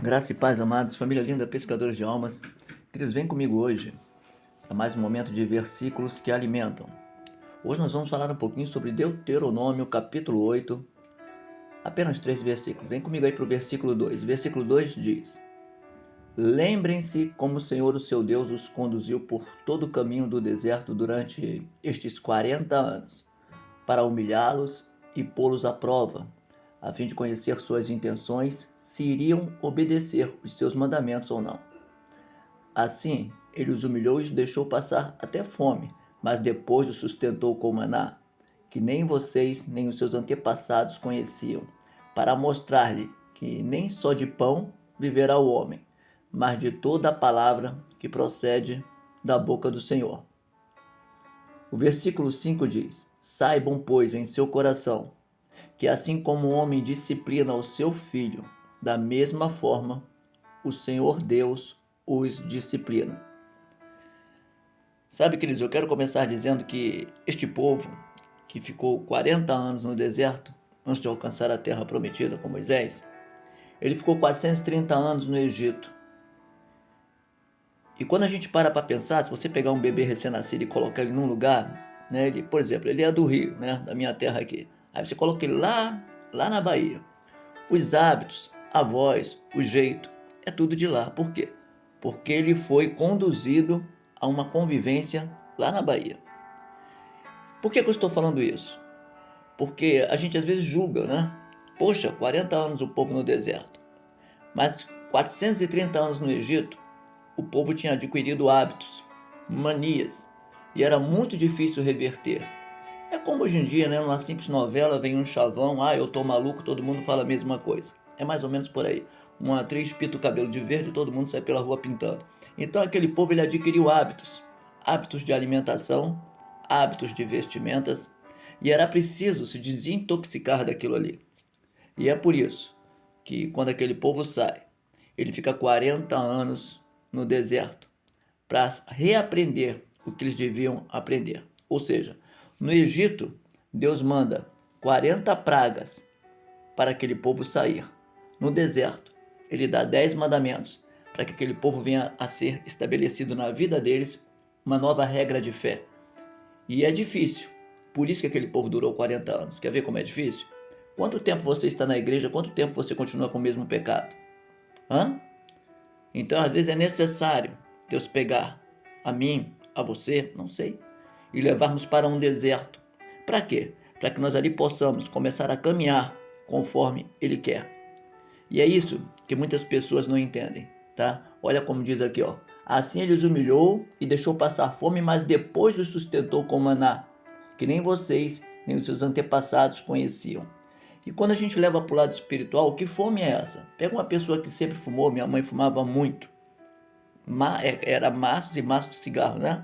Graça e paz, amados, família linda, pescadores de almas. Queridos, vem comigo hoje a mais um momento de versículos que alimentam. Hoje nós vamos falar um pouquinho sobre Deuteronômio, capítulo 8, apenas 3 versículos. Vem comigo aí para o versículo 2. Versículo 2 diz: Lembrem-se como o Senhor, o seu Deus, os conduziu por todo o caminho do deserto durante estes 40 anos, para humilhá-los e pô-los à prova, a fim de conhecer suas intenções, se iriam obedecer os seus mandamentos ou não. Assim, ele os humilhou e os deixou passar até fome, mas depois os sustentou com maná, que nem vocês nem os seus antepassados conheciam, para mostrar-lhe que nem só de pão viverá o homem, mas de toda a palavra que procede da boca do Senhor. O versículo 5 diz: Saibam, pois, em seu coração, que assim como o homem disciplina o seu filho, da mesma forma o Senhor Deus os disciplina. Sabe, queridos, eu quero começar dizendo que este povo, que ficou 40 anos no deserto, antes de alcançar a terra prometida com Moisés, ele ficou 430 anos no Egito. E quando a gente para pensar, se você pegar um bebê recém-nascido e colocar ele num lugar, né, ele, por exemplo, ele é do Rio, né, da minha terra aqui. Aí você coloca ele lá na Bahia. Os hábitos, a voz, o jeito, é tudo de lá. Por quê? Porque ele foi conduzido a uma convivência lá na Bahia. Por que eu estou falando isso? Porque a gente às vezes julga, né? Poxa, 40 anos o povo no deserto. Mas 430 anos no Egito, o povo tinha adquirido hábitos, manias, e era muito difícil reverter. É como hoje em dia, né? Numa simples novela vem um chavão, eu tô maluco, todo mundo fala a mesma coisa. É mais ou menos por aí. Uma atriz pinta o cabelo de verde, todo mundo sai pela rua pintando. Então aquele povo ele adquiriu hábitos, hábitos de alimentação, hábitos de vestimentas, e era preciso se desintoxicar daquilo ali. E é por isso que quando aquele povo sai, ele fica 40 anos no deserto para reaprender o que eles deviam aprender. Ou seja, no Egito, Deus manda 40 pragas para aquele povo sair. No deserto, ele dá 10 mandamentos para que aquele povo venha a ser estabelecido na vida deles uma nova regra de fé. E é difícil. Por isso que aquele povo durou 40 anos. Quer ver como é difícil? Quanto tempo você está na igreja? Quanto tempo você continua com o mesmo pecado? Hã? Então, às vezes é necessário Deus pegar a mim, a você, não sei, e levarmos para um deserto. Para quê? Para que nós ali possamos começar a caminhar conforme Ele quer. E é isso que muitas pessoas não entendem, tá? Olha como diz aqui, ó. Assim ele os humilhou e deixou passar fome, mas depois os sustentou com maná, que nem vocês, nem os seus antepassados conheciam. E quando a gente leva para o lado espiritual, que fome é essa? Pega uma pessoa que sempre fumou, minha mãe fumava muito, era maços e maços de cigarro, né?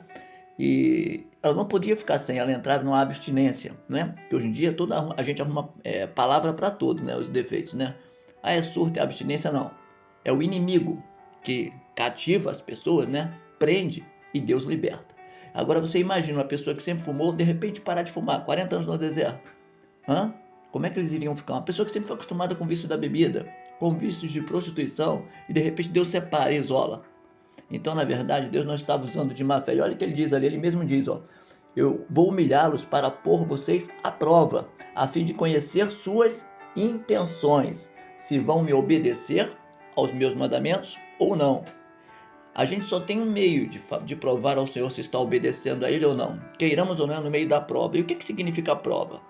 E ela não podia ficar sem, ela entrava numa abstinência, né? Que hoje em dia a gente arruma palavra para tudo, né? Os defeitos, né? É surto, é abstinência, não. É o inimigo que cativa as pessoas, né? Prende e Deus liberta. Agora você imagina uma pessoa que sempre fumou, de repente parar de fumar, 40 anos no deserto. Hã? Como é que eles iriam ficar? Uma pessoa que sempre foi acostumada com o vício da bebida, com vícios de prostituição, e de repente Deus separa e isola. Então, na verdade, Deus não estava usando de má fé. E olha o que ele diz ali, ele mesmo diz, ó, eu vou humilhá-los para pôr vocês à prova, a fim de conhecer suas intenções, se vão me obedecer aos meus mandamentos ou não. A gente só tem um meio de provar ao Senhor se está obedecendo a Ele ou não, queiramos ou não, no meio da prova. E o que significa a prova?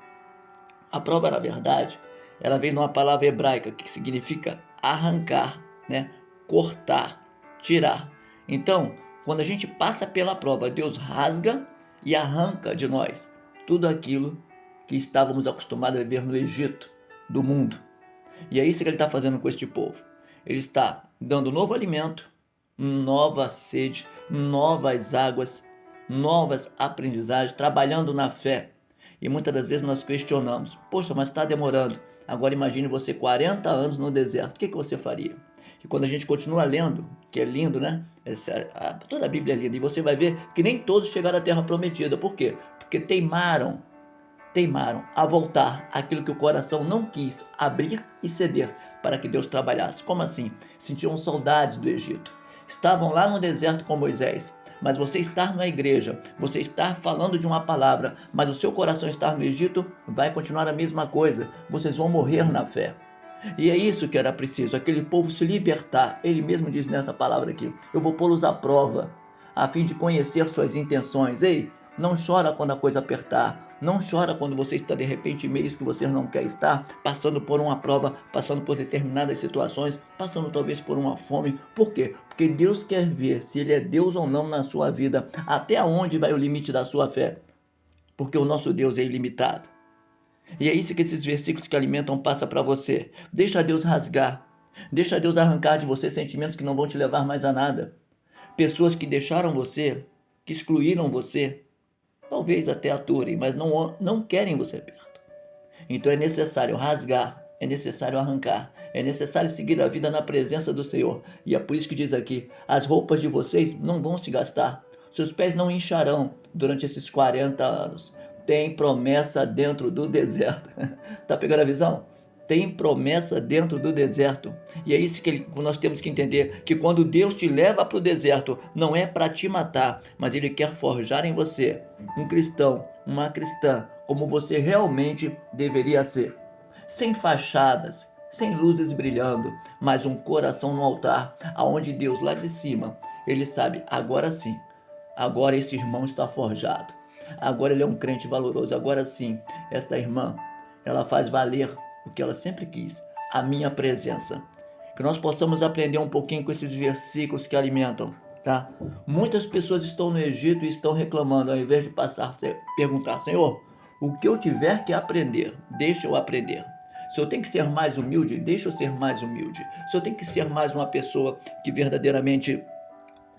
A prova, na verdade, ela vem de uma palavra hebraica que significa arrancar, né? Cortar, tirar. Então, quando a gente passa pela prova, Deus rasga e arranca de nós tudo aquilo que estávamos acostumados a viver no Egito do mundo. E é isso que ele está fazendo com este povo. Ele está dando novo alimento, nova sede, novas águas, novas aprendizagens, trabalhando na fé. E muitas das vezes nós questionamos, poxa, mas está demorando. Agora imagine você 40 anos no deserto, o que você faria? E quando a gente continua lendo, que é lindo, né? Toda a Bíblia é linda, e você vai ver que nem todos chegaram à terra prometida. Por quê? Porque teimaram a voltar aquilo que o coração não quis abrir e ceder para que Deus trabalhasse. Como assim? Sentiam saudades do Egito. Estavam lá no deserto com Moisés. Mas você estar na igreja, você estar falando de uma palavra, mas o seu coração estar no Egito, vai continuar a mesma coisa. Vocês vão morrer na fé. E é isso que era preciso, aquele povo se libertar. Ele mesmo diz nessa palavra aqui: eu vou pô-los à prova, a fim de conhecer suas intenções. Ei, não chora quando a coisa apertar. Não chora quando você está de repente em meios que você não quer estar, passando por uma prova, passando por determinadas situações, passando talvez por uma fome. Por quê? Porque Deus quer ver se Ele é Deus ou não na sua vida, até onde vai o limite da sua fé. Porque o nosso Deus é ilimitado. E é isso que esses versículos que alimentam passa para você. Deixa Deus rasgar. Deixa Deus arrancar de você sentimentos que não vão te levar mais a nada. Pessoas que deixaram você, que excluíram você, talvez até aturem, mas não querem você perto. Então é necessário rasgar, é necessário arrancar, é necessário seguir a vida na presença do Senhor. E é por isso que diz aqui: as roupas de vocês não vão se gastar, seus pés não incharão durante esses 40 anos. Tem promessa dentro do deserto. Tá pegando a visão? Tem promessa dentro do deserto. E é isso que nós temos que entender, que quando Deus te leva para o deserto, não é para te matar, mas Ele quer forjar em você um cristão, uma cristã, como você realmente deveria ser. Sem fachadas, sem luzes brilhando, mas um coração no altar, aonde Deus lá de cima, Ele sabe, agora sim, agora esse irmão está forjado. Agora ele é um crente valoroso. Agora sim, esta irmã, ela faz valer o que ela sempre quis, a minha presença. Que nós possamos aprender um pouquinho com esses versículos que alimentam, tá? Muitas pessoas estão no Egito e estão reclamando, ao invés de perguntar: Senhor, o que eu tiver que aprender, deixa eu aprender. Se eu tenho que ser mais humilde, deixa eu ser mais humilde. Se eu tenho que ser mais uma pessoa que verdadeiramente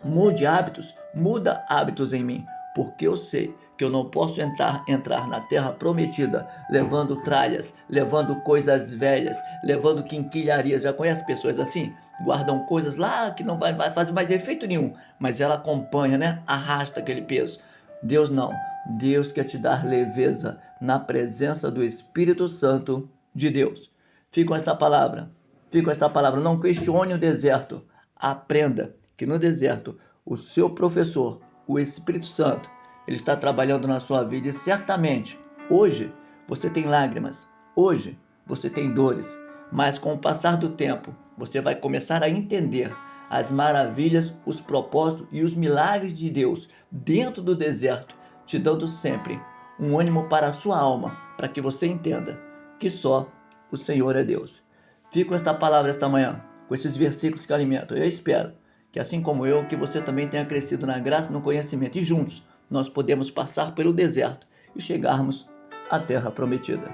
muda hábitos em mim, porque eu sei que eu não posso entrar na terra prometida levando tralhas, levando coisas velhas, levando quinquilharias. Já conhece pessoas assim? Guardam coisas lá que não vai fazer mais efeito nenhum, mas ela acompanha, né? Arrasta aquele peso. Deus não. Deus quer te dar leveza na presença do Espírito Santo de Deus. Fica com esta palavra. Fica com esta palavra. Não questione o deserto. Aprenda que no deserto o seu professor, o Espírito Santo, ele está trabalhando na sua vida. E certamente, hoje você tem lágrimas, hoje você tem dores, mas com o passar do tempo, você vai começar a entender as maravilhas, os propósitos e os milagres de Deus dentro do deserto, te dando sempre um ânimo para a sua alma, para que você entenda que só o Senhor é Deus. Fico com esta palavra esta manhã, com esses versículos que alimentam. Eu espero que, assim como eu, que você também tenha crescido na graça e no conhecimento, e juntos nós podemos passar pelo deserto e chegarmos à terra prometida.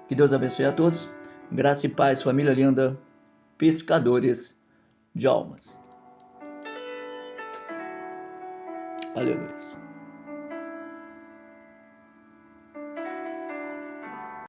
Que Deus abençoe a todos. Graça e paz, família linda, pescadores de almas. Aleluia.